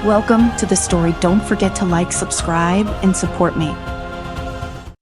Welcome to the story. Don't forget to like, subscribe, and support me.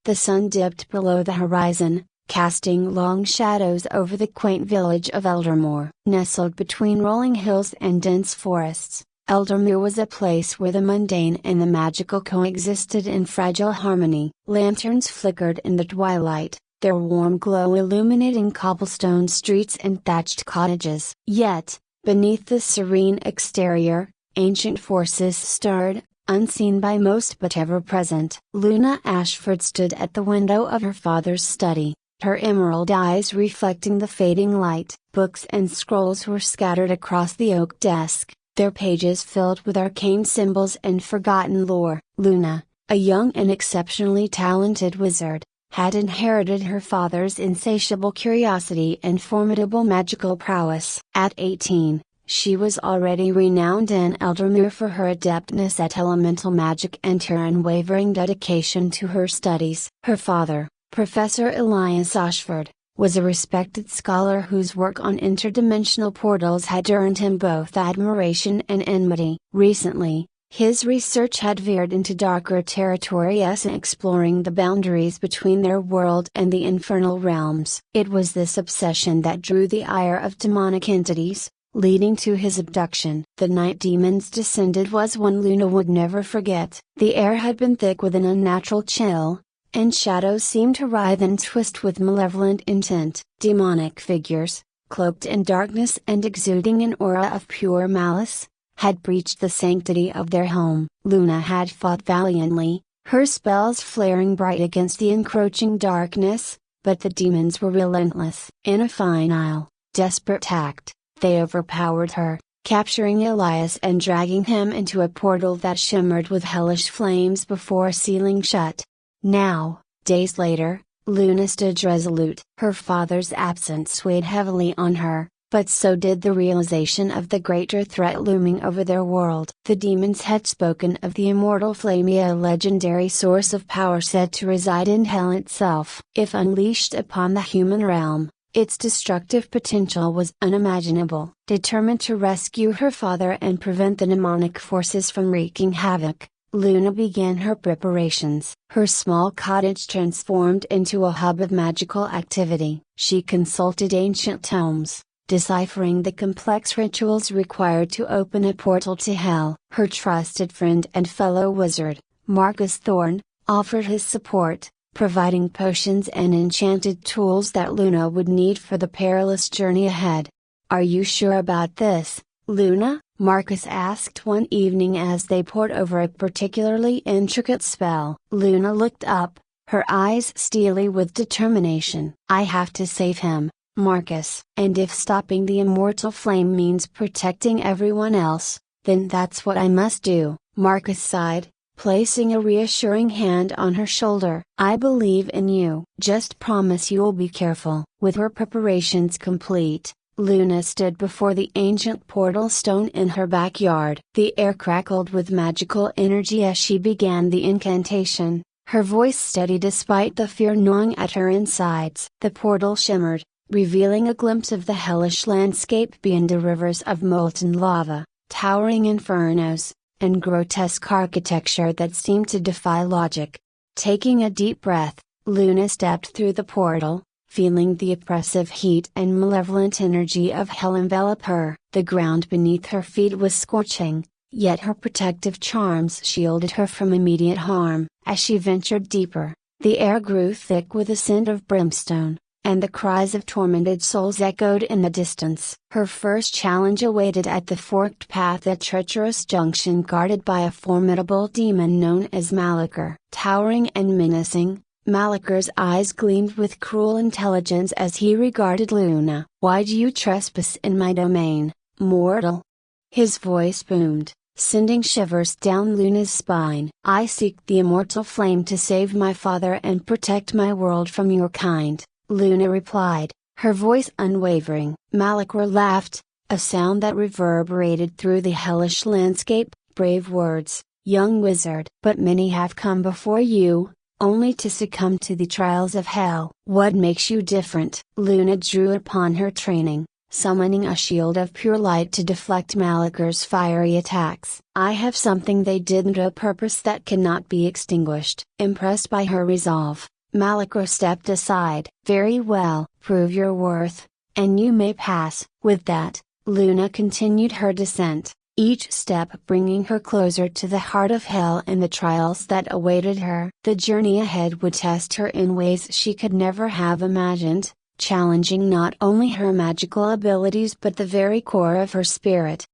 The sun dipped below the horizon, casting long shadows over the quaint village of Eldermoor. Nestled between rolling hills and dense forests, Eldermoor was a place where the mundane and the magical coexisted in fragile harmony. Lanterns flickered in the twilight, their warm glow illuminating cobblestone streets and thatched cottages. Yet, beneath the serene exterior, ancient forces stirred, unseen by most but ever present. Luna Ashford stood at the window of her father's study, her emerald eyes reflecting the fading light. Books and scrolls were scattered across the oak desk, their pages filled with arcane symbols and forgotten lore. Luna, a young and exceptionally talented wizard, had inherited her father's insatiable curiosity and formidable magical prowess. At 18, she was already renowned in Eldermoor for her adeptness at elemental magic and her unwavering dedication to her studies. Her father, Professor Elias Ashford, was a respected scholar whose work on interdimensional portals had earned him both admiration and enmity. Recently, his research had veered into darker territory, exploring the boundaries between their world and the infernal realms. It was this obsession that drew the ire of demonic entities, leading to his abduction. The night demons descended was one Luna would never forget. The air had been thick with an unnatural chill, and shadows seemed to writhe and twist with malevolent intent. Demonic figures, cloaked in darkness and exuding an aura of pure malice, had breached the sanctity of their home. Luna had fought valiantly, her spells flaring bright against the encroaching darkness, but the demons were relentless. In a final, desperate act, they overpowered her, capturing Elias and dragging him into a portal that shimmered with hellish flames before sealing shut. Now, days later, Luna stood resolute. Her father's absence weighed heavily on her, but so did the realization of the greater threat looming over their world. The demons had spoken of the immortal Flamia, a legendary source of power said to reside in hell itself. If unleashed upon the human realm, its destructive potential was unimaginable. Determined to rescue her father and prevent the demonic forces from wreaking havoc, Luna began her preparations. Her small cottage transformed into a hub of magical activity. She consulted ancient tomes, deciphering the complex rituals required to open a portal to hell. Her trusted friend and fellow wizard, Marcus Thorne, offered his support, providing potions and enchanted tools that Luna would need for the perilous journey ahead. "Are you sure about this, Luna?" Marcus asked one evening as they pored over a particularly intricate spell. Luna looked up, her eyes steely with determination. "I have to save him, Marcus. And if stopping the immortal flame means protecting everyone else, then that's what I must do." Marcus sighed, placing a reassuring hand on her shoulder. "I believe in you. Just promise you'll be careful." With her preparations complete, Luna stood before the ancient portal stone in her backyard. The air crackled with magical energy as she began the incantation, her voice steady despite the fear gnawing at her insides. The portal shimmered, revealing a glimpse of the hellish landscape beyond the rivers of molten lava, towering infernos, and grotesque architecture that seemed to defy logic. Taking a deep breath, Luna stepped through the portal, feeling the oppressive heat and malevolent energy of hell envelop her. The ground beneath her feet was scorching, yet her protective charms shielded her from immediate harm. As she ventured deeper, the air grew thick with the scent of brimstone, and the cries of tormented souls echoed in the distance. Her first challenge awaited at the forked path, a treacherous junction guarded by a formidable demon known as Malachor. Towering and menacing, Malachor's eyes gleamed with cruel intelligence as he regarded Luna. "Why do you trespass in my domain, mortal?" His voice boomed, sending shivers down Luna's spine. "I seek the immortal flame to save my father and protect my world from your kind," Luna replied, her voice unwavering. Malachor laughed, a sound that reverberated through the hellish landscape. "Brave words, young wizard. But many have come before you, only to succumb to the trials of hell. What makes you different?" Luna drew upon her training, summoning a shield of pure light to deflect Malaker's fiery attacks. I have something they didn't a purpose that cannot be extinguished. Impressed by her resolve, Malaker stepped aside. Very well, prove your worth, and you may pass. With that, Luna continued her descent, each step bringing her closer to the heart of hell and the trials that awaited her. The journey ahead would test her in ways she could never have imagined, challenging not only her magical abilities but the very core of her spirit.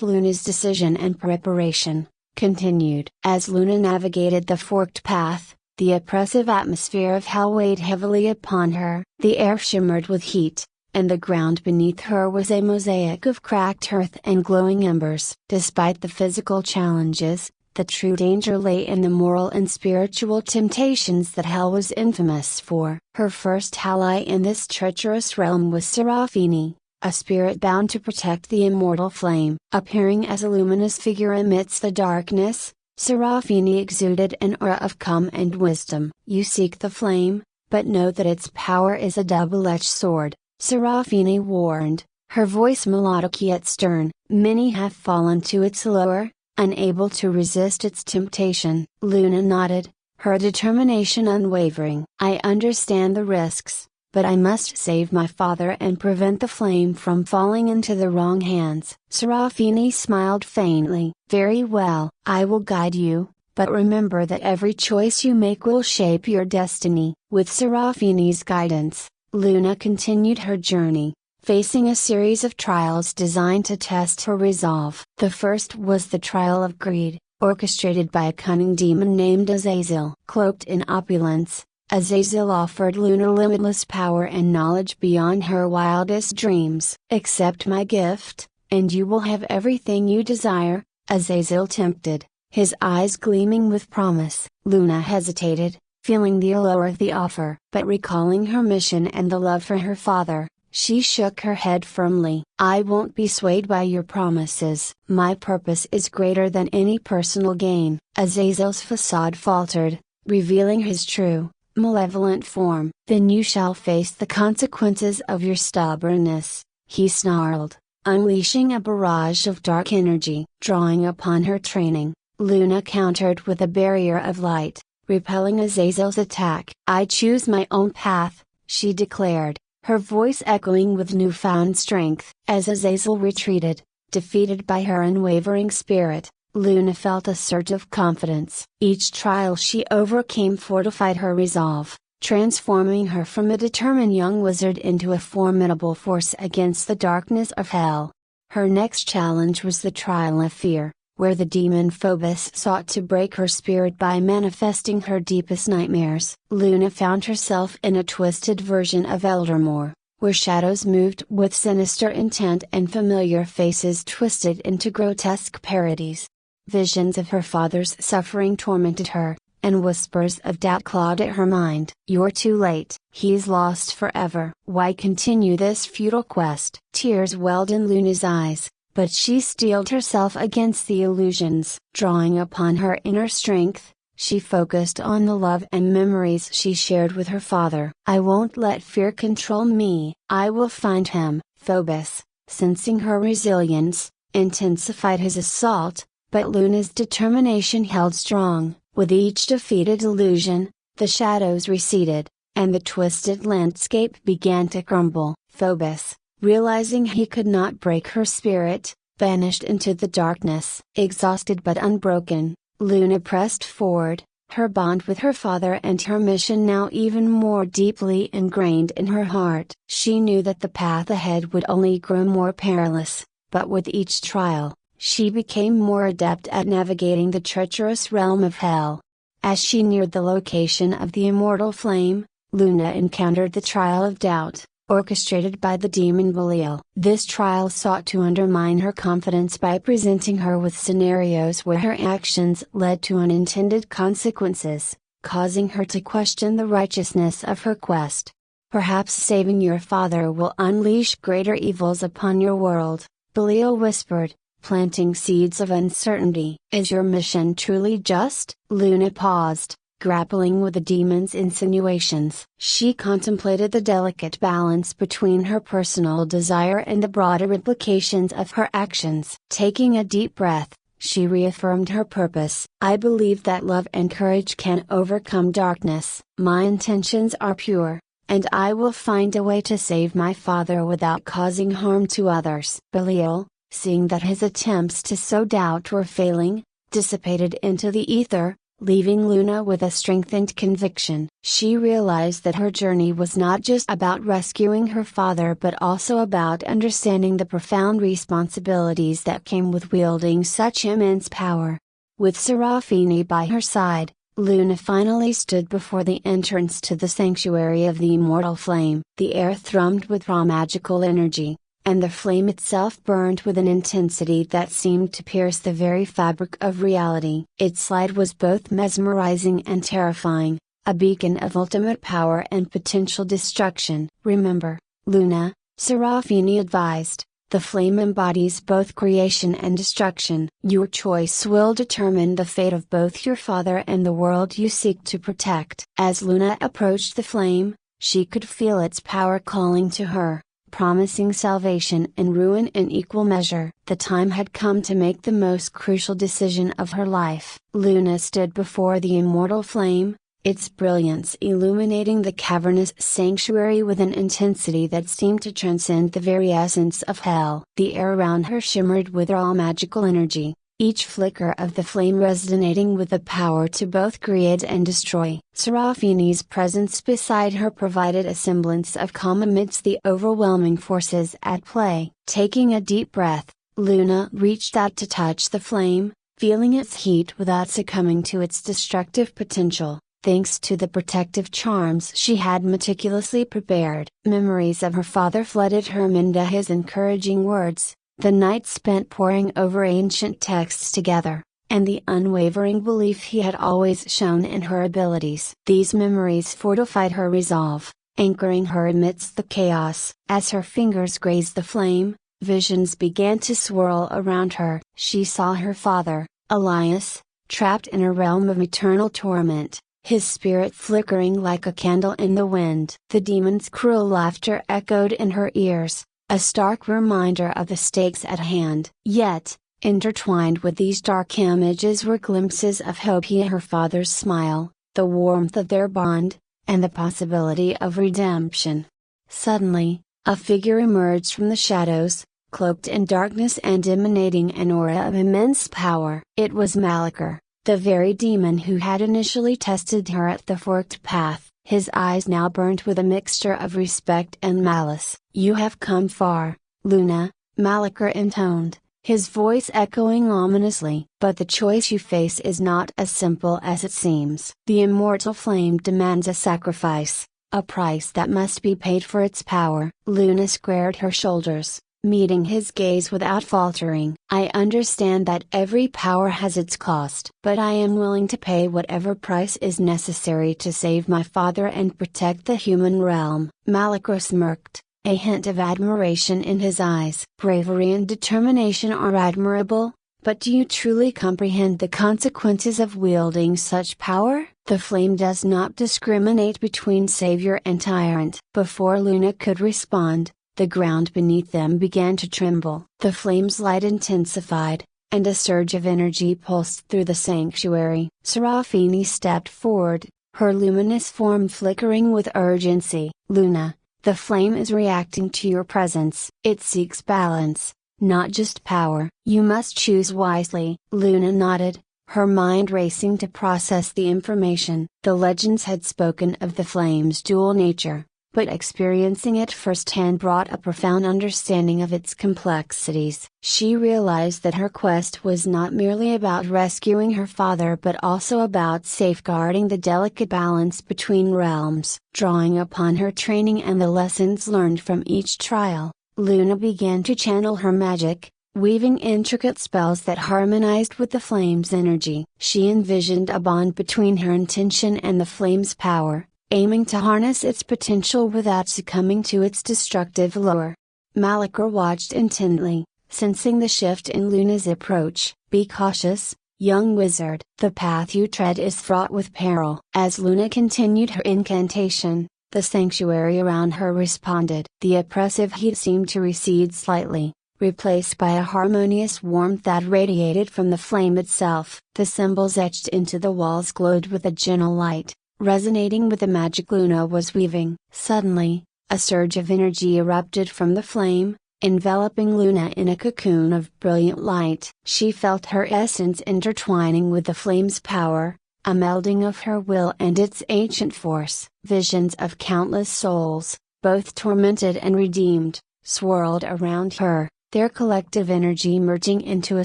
Luna's decision and preparation continued. As Luna navigated the forked path, the oppressive atmosphere of hell weighed heavily upon her. The air shimmered with heat, and the ground beneath her was a mosaic of cracked earth and glowing embers. Despite the physical challenges, the true danger lay in the moral and spiritual temptations that hell was infamous for. Her first ally in this treacherous realm was Serafini, a spirit bound to protect the immortal flame. Appearing as a luminous figure amidst the darkness, Serafini exuded an aura of calm and wisdom. You seek the flame, but know that its power is a double-edged sword, Serafini warned, her voice melodic yet stern. Many have fallen to its lure, unable to resist its temptation. Luna nodded, her determination unwavering. I understand the risks, but I must save my father and prevent the flame from falling into the wrong hands. Serafini smiled faintly. Very well, I will guide you, but remember that every choice you make will shape your destiny. With Serafini's guidance, Luna continued her journey, facing a series of trials designed to test her resolve. The first was the trial of greed, orchestrated by a cunning demon named Azazel. Cloaked in opulence, Azazel offered Luna limitless power and knowledge beyond her wildest dreams. Accept my gift, and you will have everything you desire, Azazel tempted, his eyes gleaming with promise. Luna hesitated, feeling the allure of the offer. But recalling her mission and the love for her father, she shook her head firmly. I won't be swayed by your promises. My purpose is greater than any personal gain. Azazel's facade faltered, revealing his true, malevolent form. Then you shall face the consequences of your stubbornness, he snarled, unleashing a barrage of dark energy. Drawing upon her training, Luna countered with a barrier of light, repelling Azazel's attack. I choose my own path, she declared, her voice echoing with newfound strength. As Azazel retreated, defeated by her unwavering spirit, Luna felt a surge of confidence. Each trial she overcame fortified her resolve, transforming her from a determined young wizard into a formidable force against the darkness of hell. Her next challenge was the trial of fear, where the demon Phobos sought to break her spirit by manifesting her deepest nightmares. Luna found herself in a twisted version of Eldermore, where shadows moved with sinister intent and familiar faces twisted into grotesque parodies. Visions of her father's suffering tormented her, and whispers of doubt clawed at her mind. You're too late. He's lost forever. Why continue this futile quest? Tears welled in Luna's eyes, but she steeled herself against the illusions. Drawing upon her inner strength, she focused on the love and memories she shared with her father. I won't let fear control me. I will find him. Phobos, sensing her resilience, intensified his assault, but Luna's determination held strong. With each defeated illusion, the shadows receded, and the twisted landscape began to crumble. Phobos, realizing he could not break her spirit, vanished into the darkness. Exhausted but unbroken, Luna pressed forward, her bond with her father and her mission now even more deeply ingrained in her heart. She knew that the path ahead would only grow more perilous, but with each trial, she became more adept at navigating the treacherous realm of hell. As she neared the location of the immortal flame, Luna encountered the trial of doubt, orchestrated by the demon Belial. This trial sought to undermine her confidence by presenting her with scenarios where her actions led to unintended consequences, causing her to question the righteousness of her quest. Perhaps saving your father will unleash greater evils upon your world, Belial whispered, planting seeds of uncertainty. Is your mission truly just? Luna paused, grappling with the demon's insinuations. She contemplated the delicate balance between her personal desire and the broader implications of her actions. Taking a deep breath, she reaffirmed her purpose. I believe that love and courage can overcome darkness. My intentions are pure, and I will find a way to save my father without causing harm to others. Belial, seeing that his attempts to sow doubt were failing, dissipated into the ether, leaving Luna with a strengthened conviction. She realized that her journey was not just about rescuing her father but also about understanding the profound responsibilities that came with wielding such immense power. With Serafini by her side, Luna finally stood before the entrance to the sanctuary of the immortal flame. The air thrummed with raw magical energy, and the flame itself burned with an intensity that seemed to pierce the very fabric of reality. Its light was both mesmerizing and terrifying, a beacon of ultimate power and potential destruction. Remember, Luna, Serafini advised, the flame embodies both creation and destruction. Your choice will determine the fate of both your father and the world you seek to protect. As Luna approached the flame, she could feel its power calling to her, promising salvation and ruin in equal measure. The time had come to make the most crucial decision of her life. Luna stood before the immortal flame, its brilliance illuminating the cavernous sanctuary with an intensity that seemed to transcend the very essence of hell. The air around her shimmered with raw magical energy, each flicker of the flame resonating with the power to both create and destroy. Serafini's presence beside her provided a semblance of calm amidst the overwhelming forces at play. Taking a deep breath, Luna reached out to touch the flame, feeling its heat without succumbing to its destructive potential. Thanks to the protective charms she had meticulously prepared, memories of her father flooded her mind, his encouraging words, the night spent poring over ancient texts together, and the unwavering belief he had always shown in her abilities. These memories fortified her resolve, anchoring her amidst the chaos. As her fingers grazed the flame, visions began to swirl around her. She saw her father, Elias, trapped in a realm of eternal torment, his spirit flickering like a candle in the wind. The demon's cruel laughter echoed in her ears, a stark reminder of the stakes at hand. Yet, intertwined with these dark images were glimpses of hope. Her father's smile, the warmth of their bond, and the possibility of redemption. Suddenly, a figure emerged from the shadows, cloaked in darkness and emanating an aura of immense power. It was Malachor, the very demon who had initially tested her at the forked path. His eyes now burned with a mixture of respect and malice. "You have come far, Luna," Malachor intoned, his voice echoing ominously. "But the choice you face is not as simple as it seems. The immortal flame demands a sacrifice, a price that must be paid for its power." Luna squared her shoulders, meeting his gaze without faltering. "I understand that every power has its cost. But I am willing to pay whatever price is necessary to save my father and protect the human realm." Malachor smirked, a hint of admiration in his eyes. "Bravery and determination are admirable, but do you truly comprehend the consequences of wielding such power?" The flame does not discriminate between savior and tyrant. Before Luna could respond, the ground beneath them began to tremble. The flame's light intensified, and a surge of energy pulsed through the sanctuary. Serafini stepped forward, her luminous form flickering with urgency. "Luna, the flame is reacting to your presence. It seeks balance, not just power. You must choose wisely." Luna nodded, her mind racing to process the information. The legends had spoken of the flame's dual nature, but experiencing it firsthand brought a profound understanding of its complexities. She realized that her quest was not merely about rescuing her father but also about safeguarding the delicate balance between realms. Drawing upon her training and the lessons learned from each trial, Luna began to channel her magic, weaving intricate spells that harmonized with the flame's energy. She envisioned a bond between her intention and the flame's power, aiming to harness its potential without succumbing to its destructive allure. Malachor watched intently, sensing the shift in Luna's approach. "Be cautious, Young wizard, the path you tread is fraught with peril. As Luna continued her incantation, the sanctuary around her responded. The oppressive heat seemed to recede slightly, replaced by a harmonious warmth that radiated from the flame itself. The symbols etched into the walls glowed with a gentle light, resonating with the magic Luna was weaving. Suddenly, a surge of energy erupted from the flame, enveloping Luna in a cocoon of brilliant light. She felt her essence intertwining with the flame's power, a melding of her will and its ancient force. Visions of countless souls, both tormented and redeemed, swirled around her, their collective energy merging into a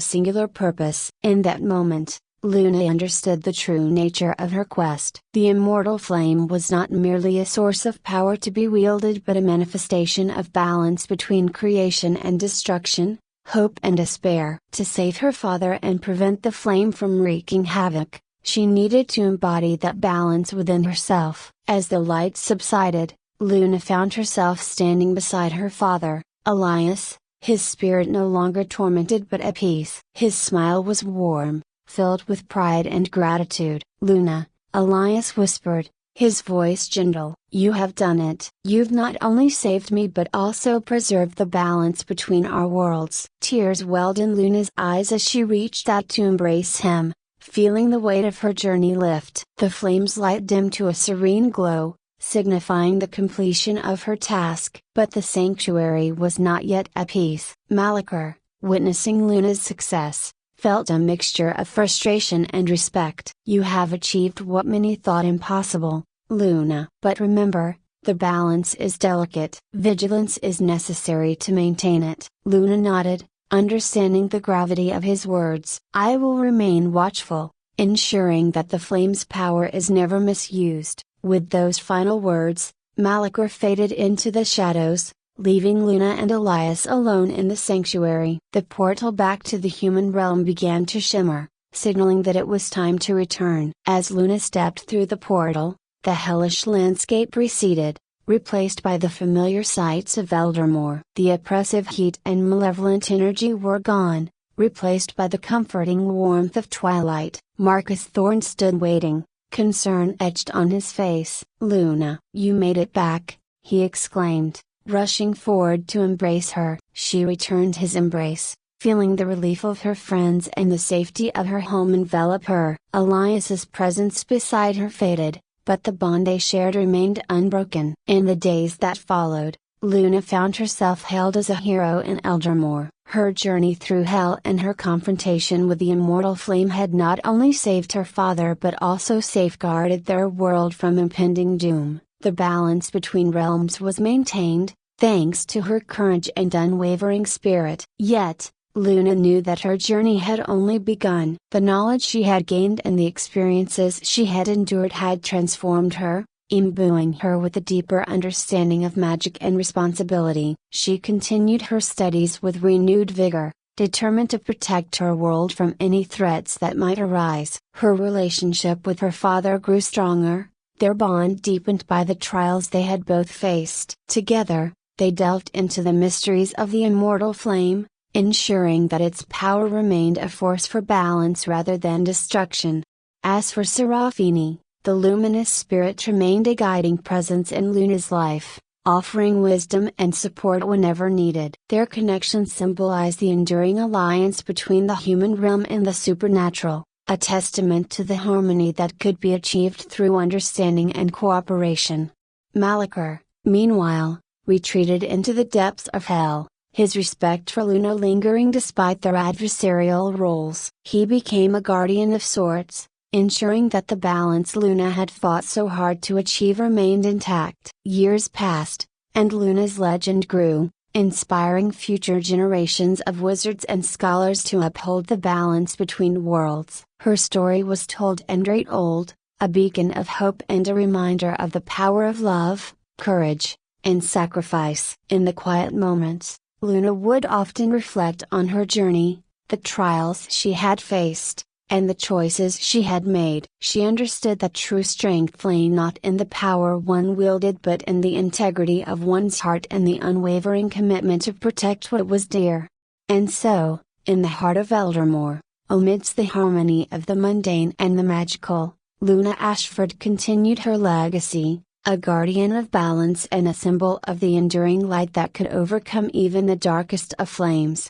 singular purpose. In that moment, Luna understood the true nature of her quest. The immortal flame was not merely a source of power to be wielded but a manifestation of balance between creation and destruction, hope and despair. To save her father and prevent the flame from wreaking havoc, she needed to embody that balance within herself. As the light subsided, Luna found herself standing beside her father, Elias, his spirit no longer tormented but at peace. His smile was warm, filled with pride and gratitude. "Luna," Elias whispered, his voice gentle, "you have done it. You've not only saved me but also preserved the balance between our worlds." Tears welled in Luna's eyes as she reached out to embrace him, feeling the weight of her journey lift. The flame's light dimmed to a serene glow, signifying the completion of her task. But the sanctuary was not yet at peace. Malachar, witnessing Luna's success, felt a mixture of frustration and respect. "You have achieved what many thought impossible, Luna. But remember, the balance is delicate. Vigilance is necessary to maintain it." Luna nodded, understanding the gravity of his words. "I will remain watchful, ensuring that the flame's power is never misused." With those final words, Malachar faded into the shadows, leaving Luna and Elias alone in the sanctuary. The portal back to the human realm began to shimmer, signaling that it was time to return. As Luna stepped through the portal, the hellish landscape receded, replaced by the familiar sights of Eldermore. The oppressive heat and malevolent energy were gone, replaced by the comforting warmth of twilight. Marcus Thorne stood waiting, concern etched on his face. "Luna, you made it back," he exclaimed, rushing forward to embrace her. She returned his embrace, feeling the relief of her friends and the safety of her home envelop her. Elias's presence beside her faded, but the bond they shared remained unbroken. In the days that followed, Luna found herself hailed as a hero in Eldermore. Her journey through hell and her confrontation with the immortal flame had not only saved her father but also safeguarded their world from impending doom. The balance between realms was maintained, thanks to her courage and unwavering spirit. Yet, Luna knew that her journey had only begun. The knowledge she had gained and the experiences she had endured had transformed her, imbuing her with a deeper understanding of magic and responsibility. She continued her studies with renewed vigor, determined to protect her world from any threats that might arise. Her relationship with her father grew stronger, their bond deepened by the trials they had both faced. Together, they delved into the mysteries of the immortal flame, ensuring that its power remained a force for balance rather than destruction. As for Serafini, the luminous spirit remained a guiding presence in Luna's life, offering wisdom and support whenever needed. Their connection symbolized the enduring alliance between the human realm and the supernatural, a testament to the harmony that could be achieved through understanding and cooperation. Malachar, meanwhile, retreated into the depths of hell, his respect for Luna lingering despite their adversarial roles. He became a guardian of sorts, ensuring that the balance Luna had fought so hard to achieve remained intact. Years passed, and Luna's legend grew, inspiring future generations of wizards and scholars to uphold the balance between worlds. Her story was told and retold, a beacon of hope and a reminder of the power of love, courage, and sacrifice. In the quiet moments, Luna would often reflect on her journey, the trials she had faced, and the choices she had made. She understood that true strength lay not in the power one wielded but in the integrity of one's heart and the unwavering commitment to protect what was dear. And so, in the heart of Eldermore, Amidst the harmony of the mundane and the magical, Luna Ashford continued her legacy, a guardian of balance and a symbol of the enduring light that could overcome even the darkest of flames.